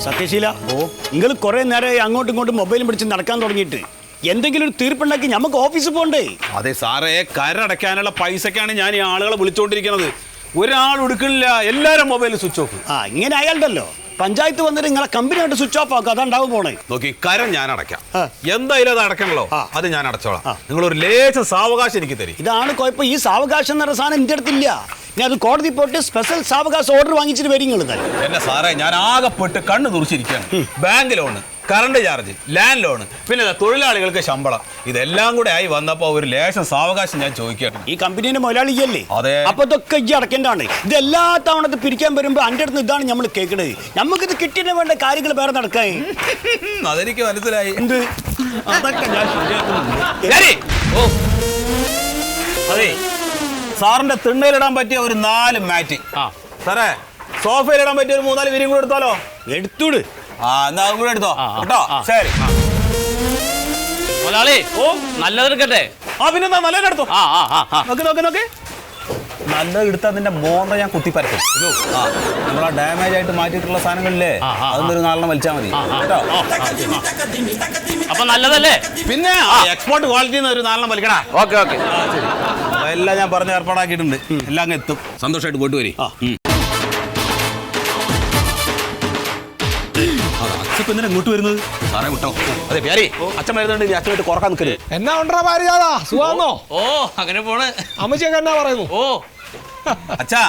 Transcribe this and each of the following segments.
സത്യശീല നിങ്ങൾ കുറെ നേരം അങ്ങോട്ടും ഇങ്ങോട്ടും മൊബൈലും പിടിച്ച് നടക്കാൻ തുടങ്ങിയിട്ട് എന്തെങ്കിലും ഒരു തീർപ്പുണ്ടാക്കി നമുക്ക് ഓഫീസിൽ പോകണ്ടേ? അതെ സാറേ, കരടയ്ക്കാനുള്ള പൈസക്കാണ് ഞാൻ ഈ ആളുകളെ വിളിച്ചോണ്ടിരിക്കുന്നത്. ഒരാൾ എടുക്കണില്ല, എല്ലാരും മൊബൈൽ സ്വിച്ച് ഓഫ്. ഇങ്ങനെ ആയാലുണ്ടല്ലോ പഞ്ചായത്ത് വന്നിട്ട് നിങ്ങളെ കമ്പനിയായിട്ട് സ്വിച്ച് ഓഫ് ആക്കുക, അതാണ്ടാവും പോണേ. നോക്കി, കരം ഞാൻ അടയ്ക്കാം, എന്തായാലും അത് അടക്കണല്ലോ, അത് ഞാൻ അടച്ചോളാം. നിങ്ങൾ ഒരു ലേശം സാവകാശം എനിക്ക് തരും. ഇതാണ് കുഴപ്പം, ഈ സാവകാശം എന്ന സാധനം എന്റെ അടുത്തില്ല. ഞാൻ അത് കോടതി പോയിട്ട് സ്പെഷ്യൽ സാവകാശം ഓർഡർ വാങ്ങിച്ചിട്ട് വരും. എന്നെ സാറേ, ഞാൻ ആകെപ്പെട്ട് കണ്ണ് തുറച്ചിരിക്കുകയാണ്. Bank loan, current charge, land loan, പിന്നെ തൊഴിലാളികൾക്ക് ശമ്പളം, ഇതെല്ലാം കൂടെ ആയി വന്നപ്പോ ഒരു ലേശം സാവകാശം ഞാൻ ചോദിക്കുകയാണ്. ഈ കമ്പനീന്റെ മുതലാളിയല്ലേ? അതെ. അപ്പൊ ഇതൊക്കെ ഈ അടക്കേണ്ടാണ്. ഇത് എല്ലാ തവണത്ത് പിരിക്കാൻ വരുമ്പോ എന്റെ അടുത്ത് ഇതാണ് നമ്മൾ കേൾക്കണത്. നമുക്കിത് കിട്ടിയിട്ട് വേണ്ട കാര്യങ്ങൾ വേറെ നടക്കാൻ. അതെനിക്ക് മനസ്സിലായി. എന്ത്? അതൊക്കെ ഞാൻ ശരിയാക്കുന്നുണ്ട്. അതെ, സാറിന്റെ തിണ്ണയിലിടാൻ പറ്റിയ ഒരു 4 മാറ്റ്, സാറേ സോഫയിലിടാൻ പറ്റിയ ഒരു 3-4 വിരിയും കൂടെ എടുത്താലോ? എടുത്തൂട്. എന്നാ അതും കൂടെ എടുത്തോ കേട്ടോ. ശരി മുതലാളി, നല്ലതെടുക്കട്ടെ. പിന്നെന്താ, നല്ലതെടുത്തോ. നോക്ക് നോക്ക് നോക്ക്, നല്ലത് എടുത്താൽ അതിന്റെ മോന്ത ഞാൻ കുത്തിപ്പരക്കും. നമ്മളാ ഡാമേജ് ആയിട്ട് മാറ്റിയിട്ടുള്ള സാധനങ്ങളില്ലേ, അതൊന്നൊരു 4 വലിച്ചാൽ മതി കേട്ടോ. അപ്പൊ നല്ലതല്ലേ? പിന്നെ എക്സ്പോർട്ട് ക്വാളിറ്റിന്ന് ഒരു 4 വലിക്കടാ. ഓക്കെ ഓക്കെ, എല്ലാം ഞാൻ പറഞ്ഞ് ഏർപ്പാടാക്കിയിട്ടുണ്ട്. എല്ലാം അങ്ങ് എത്തും. സന്തോഷമായിട്ട് പോയിട്ട് വരി. അച്ഛൻ ഇങ്ങോട്ട് വരുന്നത്? സാറേ വിട്ടോ. അതെ പ്യാരി, അച്ഛൻ വരുന്നുണ്ട്, നീ അച്ഛനായിട്ട് കുറക്കാൻ നിൽക്കരുത്. എന്നാ ഉണ്ടോ ഭാര്യാതാ, സുഖാന്നോ? അങ്ങനെ പോണ്. അമ്മച്ചിയൊക്കെ എന്നാ പറയുന്നു? അച്ഛാ,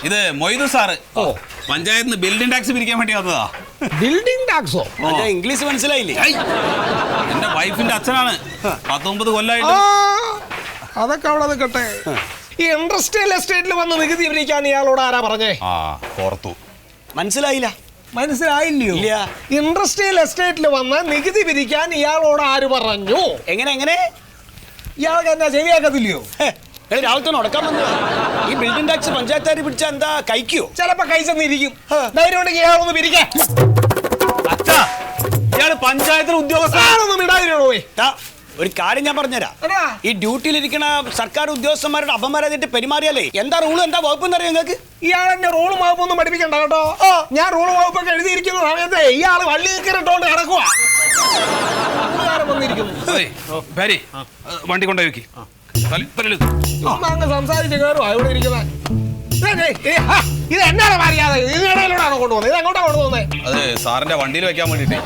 ഇത് മൊയ്തു സാറ് പഞ്ചായത്തിൽ നിന്ന് ബിൽഡിംഗ് ടാക്സ് പിരിക്കാൻ വേണ്ടി വന്നതാ. ബിൽഡിംഗ് ടാക്സോ? ഇംഗ്ലീഷ് മനസ്സിലായില്ലേ? എന്റെ വൈഫിന്റെ അച്ഛനാണ്. 19 കൊല്ലമായിട്ട്. അതൊക്കെ അവിടെ നിൽക്കട്ടെ. ഈ ഇൻഡസ്ട്രിയൽ എസ്റ്റേറ്റിൽ വന്ന് നികുതി പിരിക്കാൻ ഇയാളോട് ആരാ പറഞ്ഞേ? പുറത്തു. മനസ്സിലായില്ല? മനസ്സിലായില്ലയോ? ഇൻഡസ്ട്രിയൽ എസ്റ്റേറ്റിൽ വന്ന് നികുതി പിരിക്കാൻ ഇയാളോട് ആര് പറഞ്ഞു? എങ്ങനെ എങ്ങനെ? ഇയാൾക്ക് എന്നാ ശരിയാക്കത്തില്ലയോ? രാവിലത്തെ ഉടക്കാൻ വന്നത്. ഈ ബിൽഡിംഗ് ടാക്സ് പഞ്ചായത്തുകാർ പിടിച്ചാൽ എന്താ കഴിക്കോ? ചിലപ്പോ കൈച്ചെന്നിരിക്കും. ധൈര്യം ഉണ്ടെങ്കിൽ ഇയാളൊന്ന് പിരിക്കാൻ. അച്ഛാ, ഇയാള് പഞ്ചായത്തിൽ ഉദ്യോഗസ്ഥനൊന്നും ഇടാതിരണോ? ഒരു കാര്യം ഞാൻ പറഞ്ഞുതരാം. ഈ ഡ്യൂട്ടിയിലിരിക്കുന്ന സർക്കാർ ഉദ്യോഗസ്ഥന്മാരുടെ അപമര്യാദയായിട്ട് പെരുമാറിയാലേ എന്താ റൂളും എന്താ വകുപ്പെന്ന് അറിയാം നിങ്ങൾക്ക്? ഇയാൾ എന്നെ റൂളും വകുപ്പൊന്നും പഠിപ്പിക്കണ്ട കേട്ടോ. ഞാൻ റൂളും വകുപ്പൊക്കെ എഴുതിയിരിക്കുന്ന സമയത്ത് ഇയാള് വള്ളി കയറിട്ടോണ്ട് കിടക്കുക. വണ്ടി കൊണ്ടുപോയി വെക്കി. അങ്ങ് സംസാരിച്ച് കയറുവാ ഇവിടെ ഇരിക്കുന്നത്. ഇത് എന്നാണ് മര്യാദ? ഇതിനിടയിലൂടെയാണോ കൊണ്ടുപോകുന്നത്? ഇത് എങ്ങോട്ടാ കൊണ്ടുപോകുന്നത്? അത് സാറിന്റെ വണ്ടിയിൽ വെക്കാൻ വേണ്ടിട്ട്.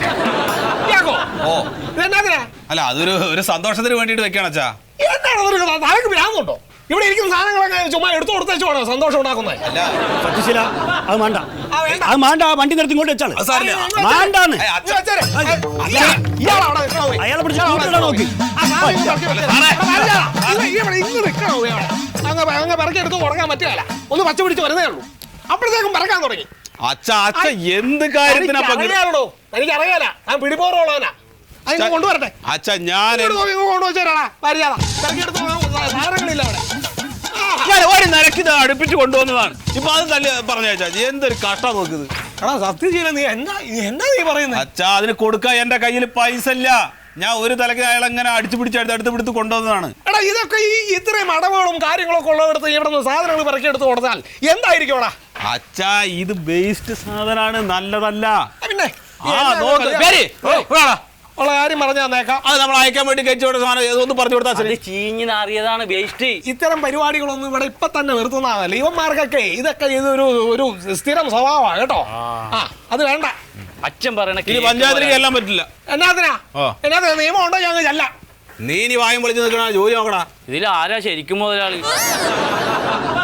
അല്ല, അതൊരു സന്തോഷത്തിന് വേണ്ടിട്ട് വെക്കാണ് അച്ഛാ. എന്താണ് തലക്ക് ഭ്രാന്തുണ്ടോ? ഇവിടെ ഇരിക്കുന്ന സാധനങ്ങളൊക്കെ ചുമ്മാ എടുത്തു കൊടുത്തേച്ചോണോ സന്തോഷം ഉണ്ടാക്കുന്നത്? അല്ല സത്യശീല, അത് വേണ്ട, അത് വേണ്ട. വണ്ടി നിർത്തി ഇങ്ങോട്ട് വെച്ചാണ്. വേണ്ടാന്ന് അയാളെ പിടിച്ച് നോക്കി. അങ്ങ് പിറക്കെടുത്ത് തുടങ്ങാൻ പറ്റുകയല്ല. ഒന്ന് പച്ച പിടിച്ച് വരുന്നേ ഉള്ളൂ, അപ്പോഴത്തേക്കും പറക്കാൻ തുടങ്ങി. അച്ഛാ, എന്ത് കാര്യത്തിനാ? എനിക്കറിയാല, ഞാൻ പിടിപോറുള്ളവനാ. അതിനെ കൊണ്ടുവരട്ടെ അച്ഛാ. ഞാൻ കൊണ്ടുവച്ചേരാ മര്യാദ. സാധനങ്ങളില്ല അവിടെ. ഒരു നിരക്കിത് അടുപ്പിച്ച് കൊണ്ടുവന്നതാണ്. ഇപ്പൊ അത് തല്ലി പറഞ്ഞാ എന്തൊരു കഷ്ട നോക്കുന്നത്. സത്യം ചെയ്യല, നീ എന്താ നീ പറയുന്നത്? അച്ഛാ, അതിന് കൊടുക്കാൻ എന്റെ കയ്യിൽ പൈസ ഇല്ല. ഞാൻ ഒരു തലക്ക് അയാളെങ്ങനെ അടിച്ചു പിടിച്ച് അടുത്ത് പിടിച്ച് കൊണ്ടുവന്നതാണ്. എടാ, ഇതൊക്കെ ഈ ഇത്രയും അടവുകളും കാര്യങ്ങളൊക്കെ ഉള്ളവർക്ക് ഇവിടെ നിന്ന് സാധനങ്ങൾ പിറക്കിയെടുത്ത് കൊടുത്താൽ എന്തായിരിക്കും? അച്ഛാ, ഇത് വേസ്റ്റ് സാധനമാണ്, നല്ലതല്ല. പിന്നെ ഉള്ള കാര്യം പറഞ്ഞു തന്നേക്കാം. അത് നമ്മൾ അയക്കാൻ വേണ്ടി കഴിച്ചോടെ സാധനം ഒന്ന് പറഞ്ഞു കൊടുത്താൽ ചീഞ്ഞ് നാറിയതാണ് വേസ്റ്റ്. ഇത്തരം പരിപാടികളൊന്നും ഇവിടെ ഇപ്പൊ തന്നെ നിർത്തുന്നതല്ല. ഇവന്മാർക്കൊക്കെ ഇതൊക്കെ ഇതൊരു സ്ഥിരം സ്വഭാവമാണ് കേട്ടോ. അത് വേണ്ട. അച്ഛൻ പറയണ പഞ്ചായത്തിലേക്ക് എല്ലാം പറ്റില്ല. എന്നാത്തിനാ നിയമം ഉണ്ടോ? ഞങ്ങൾ ചെല്ലാം. നീ വായും പൊളിച്ച് നിൽക്കണ ജോലി നോക്കടാ. ഇതിൽ ആരാ ശരിക്കും മുതലാളി?